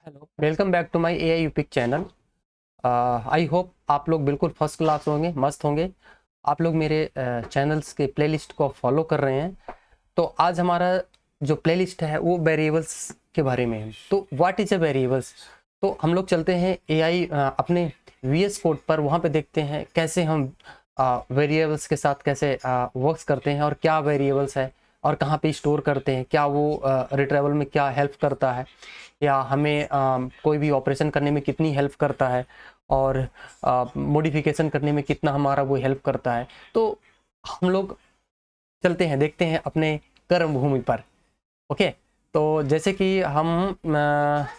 Hello, welcome back to my AI यूपिक channel. I hope आप लोग बिल्कुल फर्स्ट क्लास होंगे, मस्त होंगे। आप लोग मेरे चैनल्स के प्लेलिस्ट को फॉलो कर रहे हैं। तो आज हमारा जो प्लेलिस्ट है वो वेरिएबल्स के बारे में है। तो व्हाट इज़ अ वेरिएबल्स। तो हम लोग चलते हैं एआई अपने वीएस कोड पर, वहाँ पे देखते हैं कैसे हम वेरिएबल्स के साथ कैसे वर्क्स करते हैं और क्या वेरिएबल्स है और कहाँ पे स्टोर करते हैं, क्या वो रिट्रेवल में क्या हेल्प करता है या हमें कोई भी ऑपरेशन करने में कितनी हेल्प करता है और मॉडिफिकेशन करने में कितना हमारा वो हेल्प करता है। तो हम लोग चलते हैं, देखते हैं अपने कर्म भूमि पर। ओके, तो जैसे कि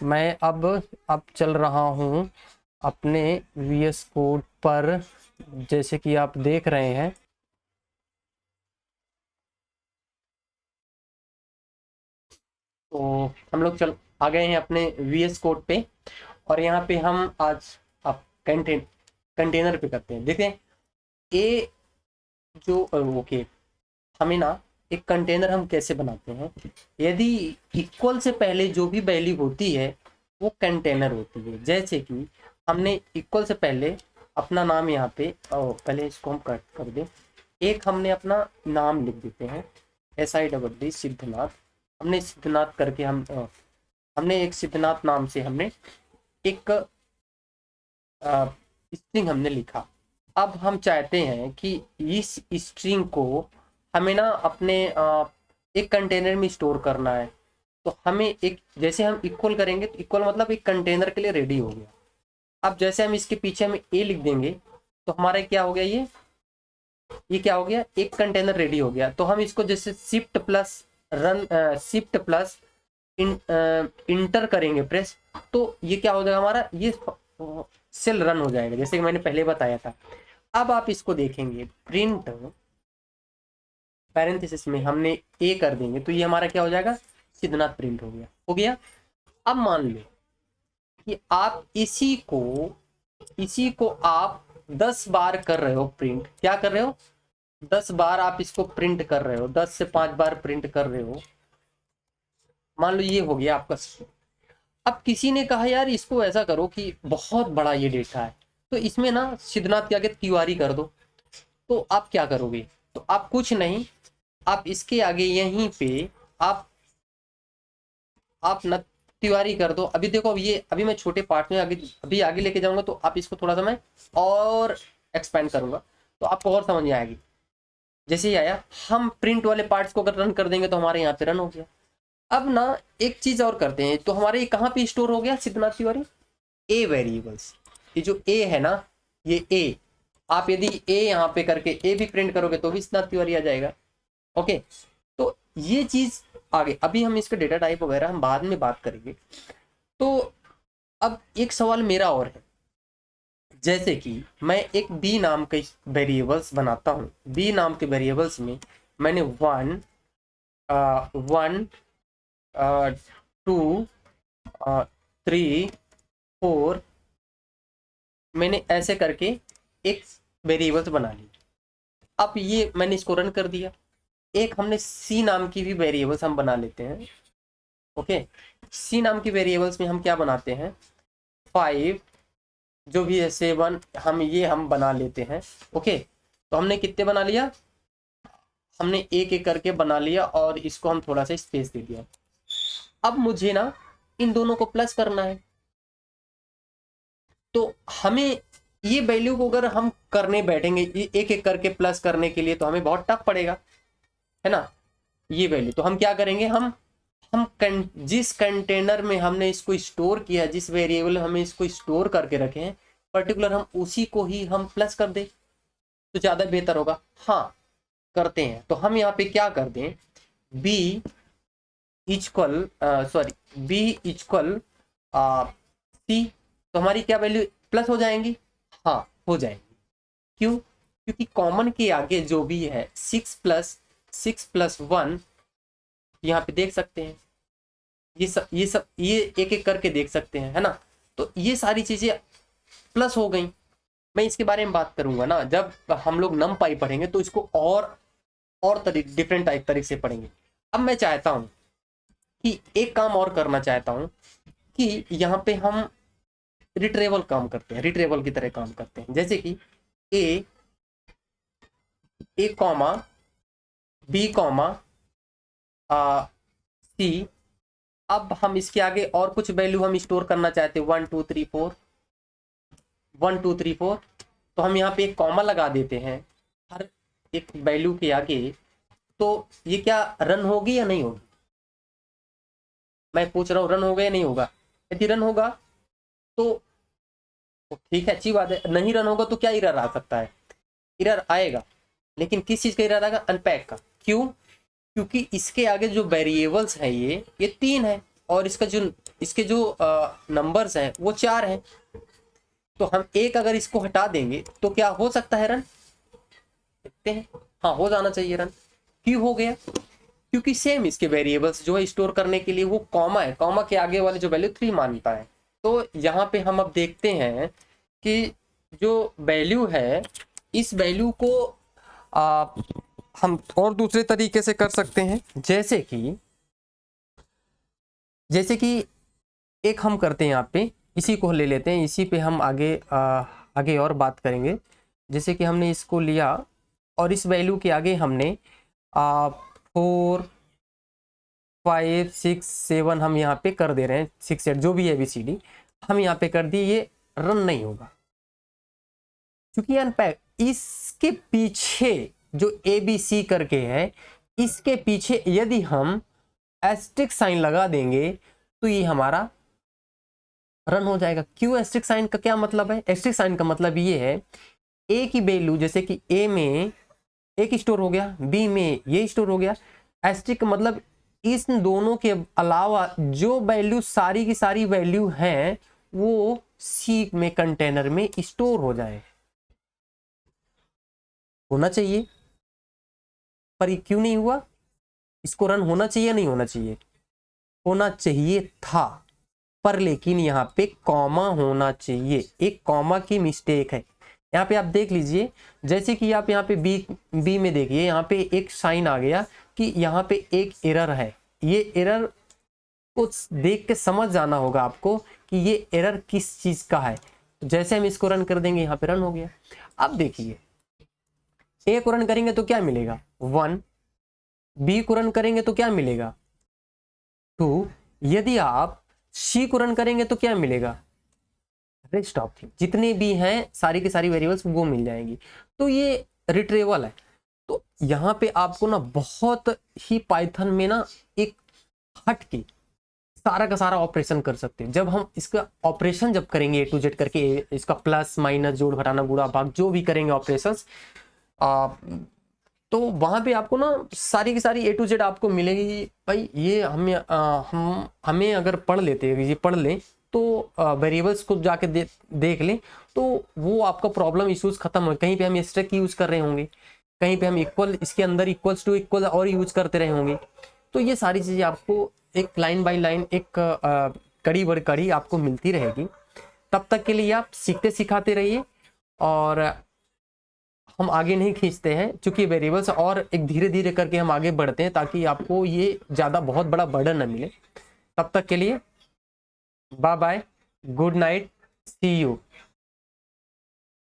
मैं अब चल रहा हूँ अपने वीएस कोड पर, जैसे कि आप देख रहे हैं। तो हम लोग चल आ गए हैं अपने वीएस कोड पे और यहाँ पे हम आज आप कंटेनर पे करते हैं। देखें ए जो ओके, हमें ना एक कंटेनर हम कैसे बनाते हैं। यदि इक्वल से पहले जो भी वैल्यू होती है वो कंटेनर होती है। जैसे कि हमने इक्वल से पहले अपना नाम यहाँ पे पहले इसको हम कट कर दें। एक हमने अपना नाम लिख देते हैं, SIDD सिद्धनाथ। हमने सिद्धनाथ करके हमने एक सिद्धनाथ नाम से हमने एक स्ट्रिंग हमने लिखा। अब हम चाहते हैं कि इस स्ट्रिंग को हमें ना अपने एक कंटेनर में स्टोर करना है। तो हमें एक, जैसे हम इक्वल करेंगे तो इक्वल मतलब एक कंटेनर के लिए रेडी हो गया। अब जैसे हम इसके पीछे हम ए लिख देंगे तो हमारा क्या हो गया, ये क्या हो गया, एक कंटेनर रेडी हो गया। तो हम इसको जैसे shift plus run, shift plus inter करेंगे प्रेस, तो ये क्या हो जाएगा हमारा, ये सेल रन हो जाएगा जैसे कि मैंने पहले बताया था। अब आप इसको देखेंगे, प्रिंट पैरेंथेसिस में हमने ए कर देंगे तो ये हमारा क्या हो जाएगा, सिद्धनाथ प्रिंट हो गया। अब मान लो कि आप इसी को आप 10 बार कर रहे हो प्रिंट। क्या कर रहे हो, 10 बार आप इसको प्रिंट कर रहे हो, 10 से 5 बार प्रिंट कर रहे हो। मान लो ये हो गया आपका। अब किसी ने कहा यार इसको ऐसा करो कि बहुत बड़ा ये डेटा है, तो इसमें ना सिद्धनाथ के आगे तिवारी कर दो। तो आप क्या करोगे, तो आप कुछ नहीं, आप इसके आगे यहीं पे आप न तिवारी कर दो। अभी देखो, अब ये अभी मैं छोटे पार्ट में अभी आगे लेके जाऊंगा तो आप इसको थोड़ा सा मैं और एक्सपेंड करूंगा तो आपको और समझ में आएगी। जैसे ही आया, हम प्रिंट वाले पार्ट्स को अगर रन कर देंगे तो हमारे यहाँ पे रन हो गया। अब ना एक चीज और करते हैं, तो हमारे ये कहाँ पे स्टोर हो गया सिद्धनाथ तिवारी, ए वेरिएबल्स। ये जो ए है ना, ये ए, आप यदि ए यहाँ पे करके ए भी प्रिंट करोगे तो भी सिद्धनाथ तिवारी आ जाएगा। ओके, तो ये चीज आगे, अभी हम इसके डेटा टाइप वगैरह हम बाद में बात करेंगे। तो अब एक सवाल मेरा और है, जैसे कि मैं एक बी नाम के वेरिएबल्स बनाता हूँ। बी नाम के वेरिएबल्स में मैंने 1 1 2 3 4 मैंने ऐसे करके एक वेरिएबल्स बना ली। अब ये मैंने इसको रन कर दिया। एक हमने सी नाम की भी वेरिएबल्स हम बना लेते हैं। ओके, सी नाम की वेरिएबल्स में हम क्या बनाते हैं, 5 जो भी है 7, हम बना लेते हैं। ओके, तो हमने कितने बना लिया, हमने एक एक करके बना लिया और इसको हम थोड़ा सा स्पेस दे दिया। अब मुझे ना इन दोनों को प्लस करना है, तो हमें ये वैल्यू को अगर हम करने बैठेंगे एक एक करके प्लस करने के लिए तो हमें बहुत टफ पड़ेगा, है ना। ये वैल्यू तो हम क्या करेंगे, जिस कंटेनर में हमने इसको स्टोर किया, जिस वेरिएबल हमें इसको स्टोर करके रखे हैं पर्टिकुलर, हम उसी को ही हम प्लस कर दें तो ज़्यादा बेहतर होगा। हाँ, करते हैं। तो हम यहाँ पे क्या कर दें, बी इक्वल सी, तो हमारी क्या वैल्यू प्लस हो जाएंगी। हाँ, हो जाएंगी। क्यों, क्योंकि कॉमन के आगे जो भी है 6+1 यहाँ पे देख सकते हैं। ये एक एक करके देख सकते हैं, है ना। तो ये सारी चीजें प्लस हो गई। मैं इसके बारे में बात करूंगा ना, जब हम लोग नम पाई पढ़ेंगे तो इसको और डिफरेंट टाइप तरीके से पढ़ेंगे। अब मैं चाहता हूं कि एक काम और करना चाहता हूं कि यहाँ पे हम रिट्रेवल काम करते हैं, रिट्रेवल की तरह काम करते हैं। जैसे कि ए कॉमा बी कॉमा सी। अब हम इसके आगे और कुछ वैल्यू हम स्टोर करना चाहते हैं, 1 2 3 4, 1 2 3 4। तो हम यहाँ पे एक कॉमा लगा देते हैं हर एक वैल्यू के आगे। तो ये क्या रन होगी या नहीं होगी? मैं पूछ रहा हूँ, रन होगा या नहीं होगा? यदि रन होगा तो ठीक है, अच्छी बात है। नहीं रन होगा तो क्या एरर आ सकता है? एरर आएगा, लेकिन किस चीज का एरर आएगा? अनपैक का। क्यों? क्योंकि इसके आगे जो वेरिएबल्स हैं ये 3 है, और इसके जो नंबर्स हैं वो 4 हैं। तो हम एक अगर इसको हटा देंगे तो क्या हो सकता है रन? देखते हैं। हाँ, हो जाना चाहिए रन। क्यों हो गया? क्योंकि सेम इसके वेरिएबल्स जो है स्टोर करने के लिए वो कॉमा है, कॉमा के आगे वाले जो वैल्यू 3 मानता है। तो यहाँ पे हम अब देखते हैं कि जो वैल्यू है, इस वैल्यू को हम और दूसरे तरीके से कर सकते हैं। जैसे कि एक हम करते हैं, यहाँ पे इसी को ले लेते हैं, इसी पे हम आगे और बात करेंगे। जैसे कि हमने इसको लिया और इस वैल्यू के आगे हमने 4 5 6 7 हम यहाँ पे कर दे रहे हैं, 6 8 जो भी है ABCD हम यहाँ पे कर दिए। ये रन नहीं होगा क्योंकि अनपैक। इसके पीछे जो ABC करके है, इसके पीछे यदि हम एस्ट्रिक साइन लगा देंगे तो ये हमारा रन हो जाएगा। क्यों? एस्ट्रिक साइन का क्या मतलब है? एस्ट्रिक साइन का मतलब ये है ए की वैल्यू, जैसे कि ए में एक स्टोर हो गया, बी में ये स्टोर हो गया। एस्ट्रिक का मतलब इस दोनों के अलावा जो वैल्यू सारी की सारी वैल्यू हैं वो सी में कंटेनर में स्टोर हो जाए। होना चाहिए, पर ये क्यों नहीं हुआ? इसको रन होना चाहिए नहीं होना चाहिए? होना चाहिए था, पर लेकिन यहाँ पे कॉमा होना चाहिए। एक कॉमा की मिस्टेक है यहाँ पे। आप देख लीजिए, जैसे कि आप यहाँ पे बी में देखिए, यहाँ पे एक साइन आ गया कि यहाँ पे एक एरर है। ये एरर को देख के समझ जाना होगा आपको कि ये एरर किस चीज का है। जैसे हम इसको रन कर देंगे, यहाँ पे रन हो गया। अब देखिए, ए को रन करेंगे तो क्या मिलेगा? 1। बी को रन करेंगे तो क्या मिलेगा? 2। यदि आप सी को रन करेंगे तो क्या मिलेगा? रेस्ट ऑफ थी, जितने भी हैं सारी की सारी वेरिएबल्स वो मिल जाएंगी। तो ये रिट्रेवल है। तो यहाँ पे आपको ना बहुत ही पाइथन में ना एक हट के सारा का सारा ऑपरेशन कर सकते हैं। जब हम इसका ऑपरेशन जब करेंगे A to Z करके, इसका प्लस माइनस जोड़ घटाना गुणा भाग जो भी करेंगे ऑपरेशंस, तो वहां पे आपको ना सारी की सारी A to Z आपको मिलेगी। भाई ये हमें अगर पढ़ लेते हैं, ये पढ़ लें तो वेरिएबल्स को जाके देख लें तो वो आपका प्रॉब्लम इश्यूज खत्म हो। कहीं पे हम स्ट्रिक यूज कर रहे होंगे, कहीं पे हम इक्वल, इसके अंदर इक्वल्स टू इक्वल और यूज करते रहे होंगे। तो ये सारी चीजें आपको एक लाइन बाय लाइन, एक कड़ी बर कड़ी आपको मिलती रहेगी। तब तक के लिए आप सीखते सिखाते रहिए, और हम आगे नहीं खींचते हैं क्योंकि वेरिएबल्स, और एक धीरे धीरे करके हम आगे बढ़ते हैं ताकि आपको ये ज़्यादा बहुत बड़ा बर्डन न मिले। तब तक के लिए bye bye, good night, see you.